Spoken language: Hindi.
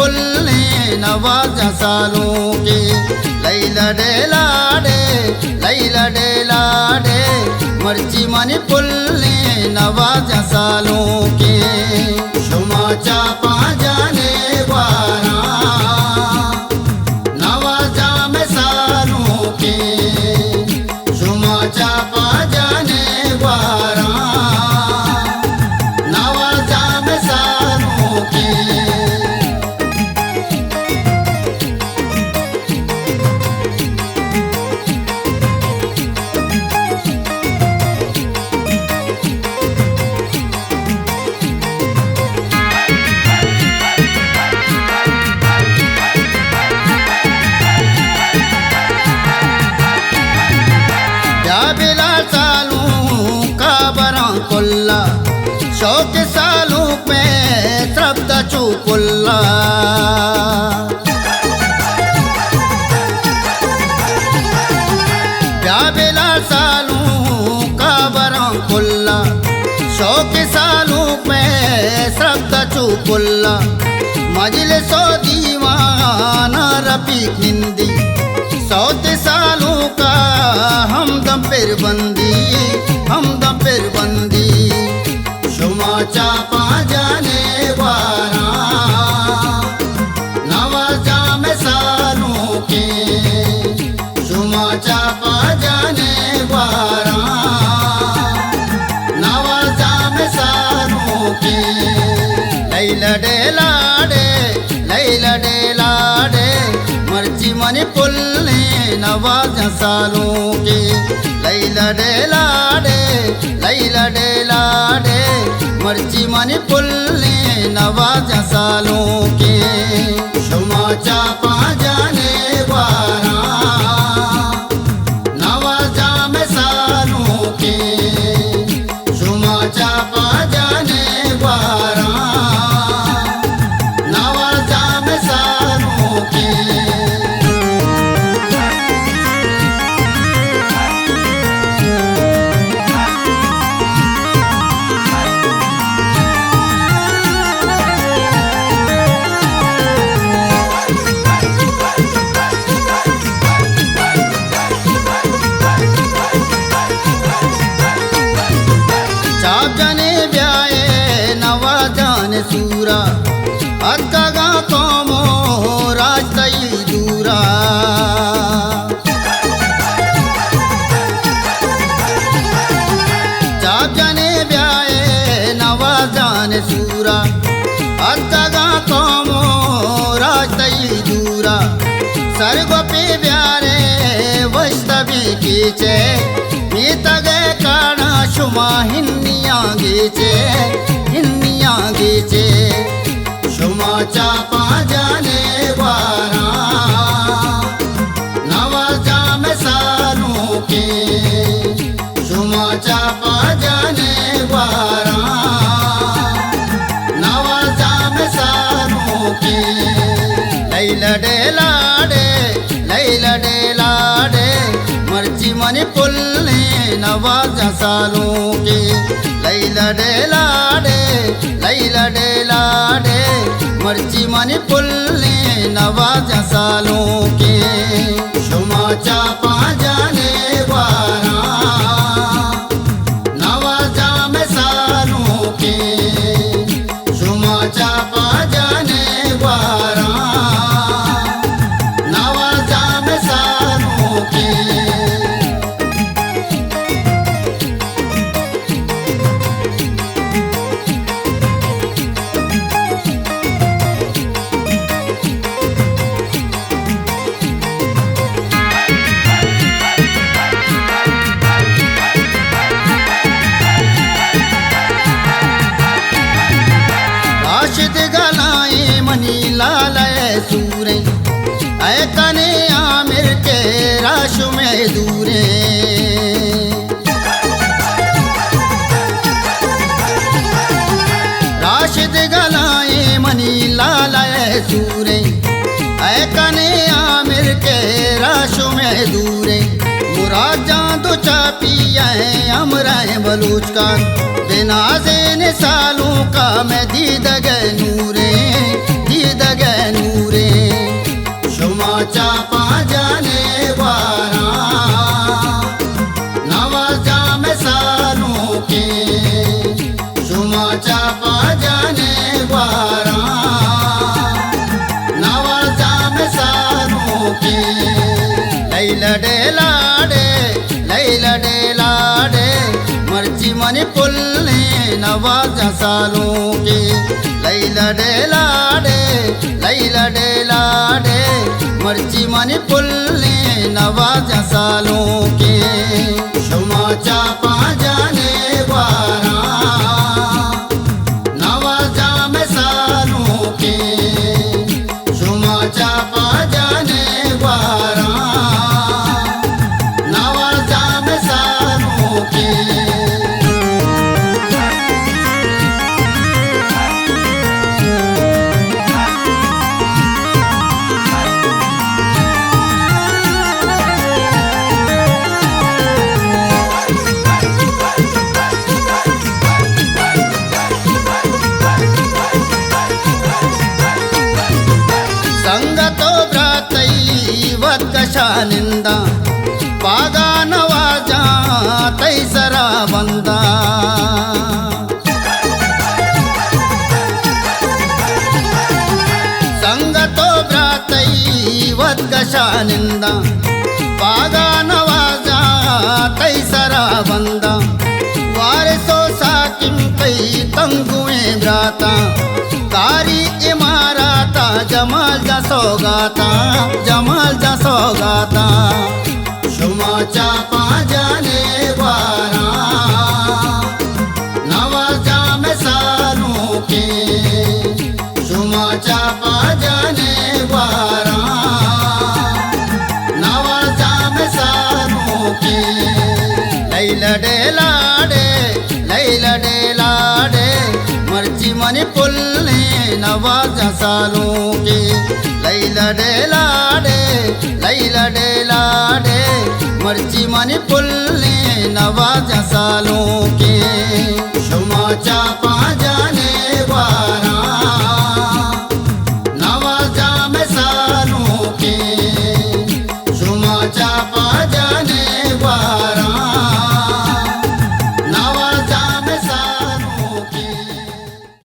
पुल ने नवाजा सालों के। लैला डेलाडे लैला डेलाडे मर्ची मनी पुल ने नवाजा सालों के। शुमा चापा जाने वाला नवाजा में सालों के। शुमा चापा जाने वाला नवाजा में सालों के। शौक सालों पे श्रद्धा चुकुल्ला। ब्याबेला सालों का बरं कुल्ला। शौक सालों पे श्रद्धा चुकुल्ला। मजलिसो दीवाना रफीक हिंदी। सौत सालों का हमदम फिर बंदी हमदम फिर बंदी। शुमा चापा जाने वाला नवाजा में सालों के। शुमा चापा जाने वाला नवाजा में सालों के। लैला डेलाडे लैला डेलाडे मर्ची मनी पुल ने नवाजा सालों के। लैला डेलाडे लैला डेलाडे मर्ची मनी पुल ने नवाजा सालों के। शुमा चापा जाने वाला नवाजा में सालों के। शुमा चापा जाने वाला नवाजा में सालों के। सूरा अतगा कौमो राजतई दूरा। चाप जाने ब्याए नवाजान सूरा अतगा कौमो राजतई दूरा। सरगो पे ब्यारे वस्तवी कीचे मीतगे काना शुमा हिन्निया गीचे हिन्निया गीचे। शुमा चापा जाने वाला नवाजा में सालों के। शुमा चापा जाने वाला नवाजा में सालों के। लैला डेलाडे लैला डेलाडे मर्ची मनी पुल ने नवाजा सालों के। लैला डेलाडे लैला डेलाडे मर्ची मनी पुल ने नवाजा सालों के। शुमा चापा जाने वाला नवाजा में सालों के। शुमा चापा जाने वाला नवाजा में सालों के। सूरे ऐ कने आमिर के राश में दूरे। राशिद गलाए मनी लालाए सूरे ऐ कने आमिर के राश में दूरे। मुराद तो चापिया अमरा बलूच का बेनाज़े ने सालों का मैं दीद गए नूरे दीद गए नवाजा सालों के। लैला डेलाडे लैला डेलाडे मर्ची मनी पुल्ले नवाजा सालों के। शुमा चापा जाने वारा नवाजा में सालों के। शुमा चापा जाने वारा नवाजा में सालों के। संगतो भ्रातैवत कशानिंद पागा नवाजा तैसरा बंदा। संगतो भ्रातैवत कशानिंद पागा नवाजा तैसरा बंदा। वारसो साकिम कई तंगुए भ्राता कारी इमारता जमाल जा सौगाता जमाल जा सौगाता। शुमा चापा जाने वारा नवाजा में सालों के। शुमा चापा जाने वारा नवाजा में सालों के। लैला डेलाडे लैला डेलाडे मर्ची मनी पुल्ले नवाजा सालों के। लैला डेलाडे लैला डेलाडे मर्ची मनी पुल्ले नवाजा सालों के। शुमा चापा